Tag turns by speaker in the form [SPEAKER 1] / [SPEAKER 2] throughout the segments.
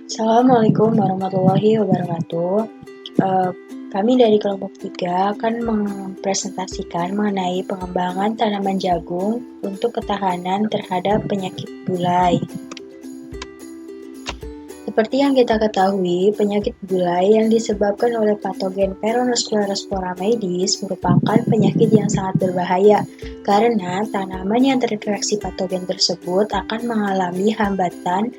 [SPEAKER 1] Assalamualaikum warahmatullahi wabarakatuh. Eh, Kami dari kelompok 3 akan mempresentasikan mengenai pengembangan tanaman jagung untuk ketahanan terhadap penyakit bulai. Seperti yang kita ketahui, penyakit bulai yang disebabkan oleh patogen Peronospora maydis merupakan penyakit yang sangat berbahaya karena tanaman yang terinfeksi patogen tersebut akan mengalami hambatan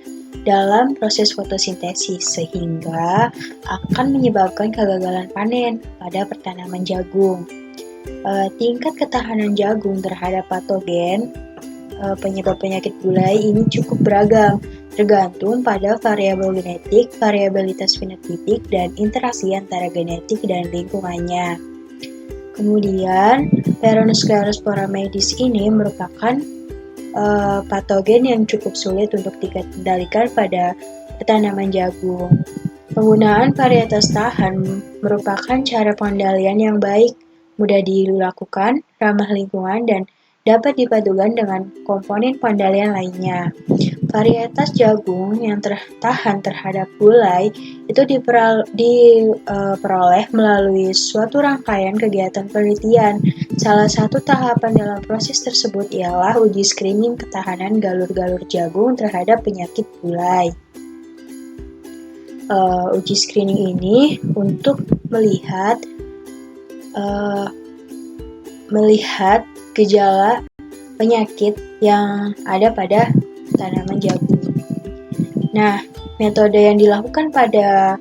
[SPEAKER 1] dalam proses fotosintesis sehingga akan menyebabkan kegagalan panen pada pertanaman jagung. Tingkat ketahanan jagung terhadap patogen penyebab penyakit bulai ini cukup beragam, tergantung pada variabel genetik, variabilitas fenotipik, dan interaksi antara genetik dan lingkungannya. Kemudian, Peronospora maydis ini merupakan patogen yang cukup sulit untuk dikendalikan pada tanaman jagung. Penggunaan varietas tahan merupakan cara pengendalian yang baik, mudah dilakukan, ramah lingkungan, dan dapat dipadukan dengan komponen pengendalian lainnya. Varietas jagung yang tahan terhadap bulai itu diperoleh melalui suatu rangkaian kegiatan penelitian. Salah satu tahapan dalam proses tersebut ialah uji screening ketahanan galur-galur jagung terhadap penyakit bulai. Uji screening ini untuk melihat gejala penyakit yang ada pada tanaman jagung. Nah, metode yang dilakukan pada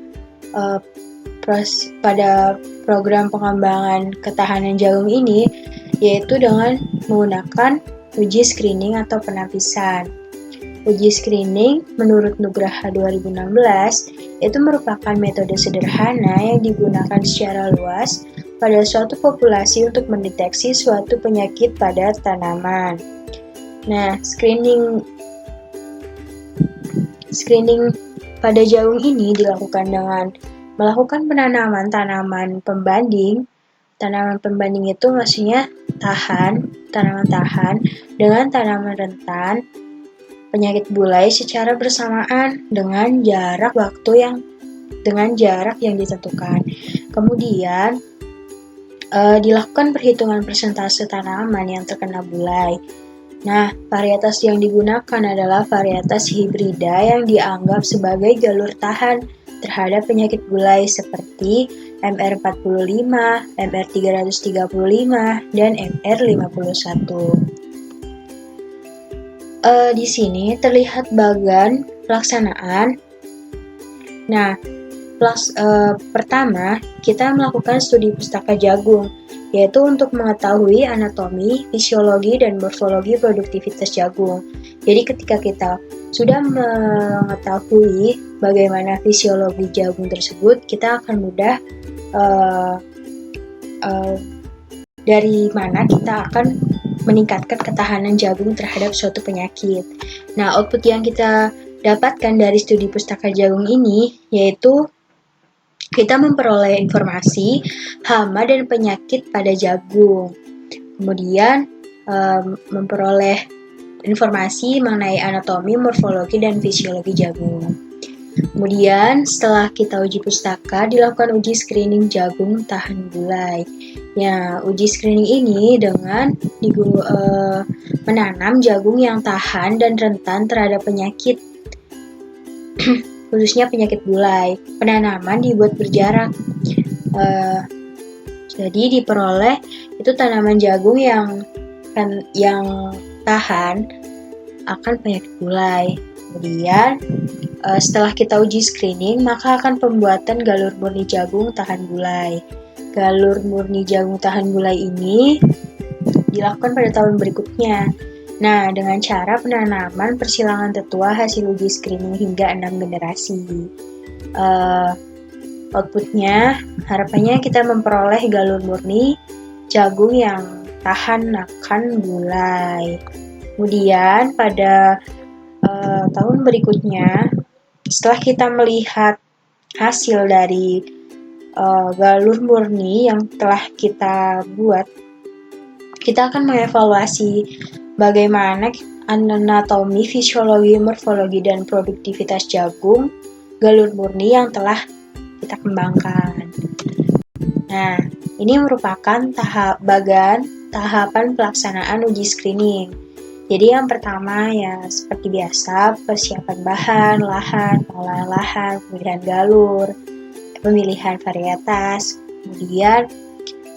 [SPEAKER 1] program pengembangan ketahanan jagung ini yaitu dengan menggunakan uji screening atau penapisan. Uji screening menurut Nugraha 2016 itu merupakan metode sederhana yang digunakan secara luas pada suatu populasi untuk mendeteksi suatu penyakit pada tanaman. Nah, screening pada jagung ini dilakukan dengan melakukan penanaman tanaman pembanding. Tanaman pembanding itu maksudnya tanaman tahan dengan tanaman rentan penyakit bulai secara bersamaan dengan jarak yang ditentukan. Kemudian dilakukan perhitungan persentase tanaman yang terkena bulai. Nah, varietas yang digunakan adalah varietas hibrida yang dianggap sebagai jalur tahan terhadap penyakit bulai seperti MR45, MR335, dan MR51. Di sini terlihat bagan pelaksanaan. Nah, pertama kita melakukan studi pustaka jagung, yaitu untuk mengetahui anatomi, fisiologi, dan morfologi produktivitas jagung. Jadi ketika kita sudah mengetahui bagaimana fisiologi jagung tersebut, kita akan mudah dari mana kita akan meningkatkan ketahanan jagung terhadap suatu penyakit. Nah, output yang kita dapatkan dari studi pustaka jagung ini yaitu kita memperoleh informasi hama dan penyakit pada jagung. Kemudian memperoleh informasi mengenai anatomi, morfologi, dan fisiologi jagung. Kemudian setelah kita uji pustaka, dilakukan uji screening jagung tahan bulai. Ya, uji screening ini dengan menanam jagung yang tahan dan rentan terhadap penyakit, khususnya penyakit bulai. Penanaman dibuat berjarak. Jadi diperoleh itu tanaman jagung yang tahan akan penyakit bulai. Kemudian setelah kita uji screening, maka akan pembuatan galur murni jagung tahan bulai. Galur murni jagung tahan bulai ini dilakukan pada tahun berikutnya. Nah, dengan cara penanaman persilangan tetua hasil uji screening hingga 6 generasi. Outputnya, harapannya kita memperoleh galur murni jagung yang tahan akan bulai. Kemudian pada tahun berikutnya, setelah kita melihat hasil dari galur murni yang telah kita buat, kita akan mengevaluasi bagaimana anatomi, fisiologi, morfologi, dan produktivitas jagung galur murni yang telah kita kembangkan. Nah, ini merupakan tahapan pelaksanaan uji screening. Jadi yang pertama ya seperti biasa, persiapan bahan, lahan, pengolahan lahan, pemilihan galur, pemilihan varietas, kemudian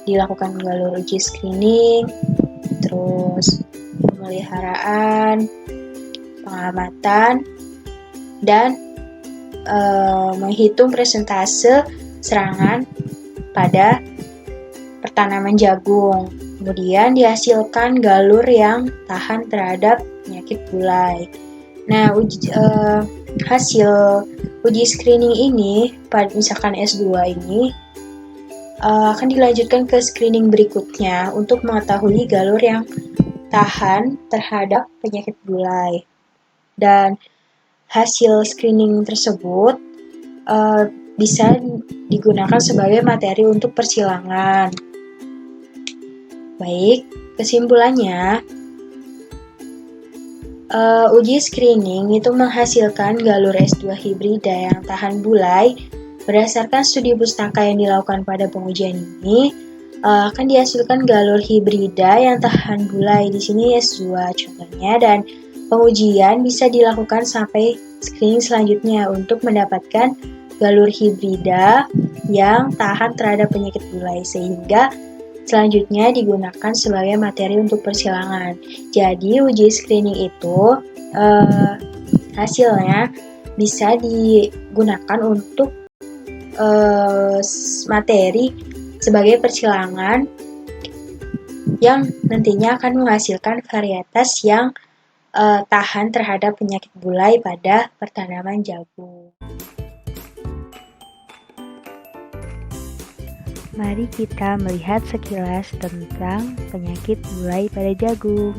[SPEAKER 1] dilakukan galur uji screening, terus pemeliharaan, pengamatan, dan menghitung persentase serangan pada pertanaman jagung. Kemudian dihasilkan galur yang tahan terhadap penyakit gulai. Nah, hasil uji screening ini, misalkan S2 ini, akan dilanjutkan ke screening berikutnya untuk mengetahui galur yang tahan terhadap penyakit gulai. Dan hasil screening tersebut bisa digunakan sebagai materi untuk persilangan. Baik, kesimpulannya, uji screening itu menghasilkan galur S2 hibrida yang tahan bulai. Berdasarkan studi pustaka yang dilakukan pada pengujian ini, akan dihasilkan galur hibrida yang tahan bulai. Di sini S2 contohnya, dan pengujian bisa dilakukan sampai screening selanjutnya untuk mendapatkan galur hibrida yang tahan terhadap penyakit gulai, sehingga selanjutnya digunakan sebagai materi untuk persilangan. Jadi uji screening itu hasilnya bisa digunakan untuk materi sebagai persilangan yang nantinya akan menghasilkan varietas yang tahan terhadap penyakit gulai pada pertanaman jagung.
[SPEAKER 2] Mari kita melihat sekilas tentang penyakit gulai pada jagung.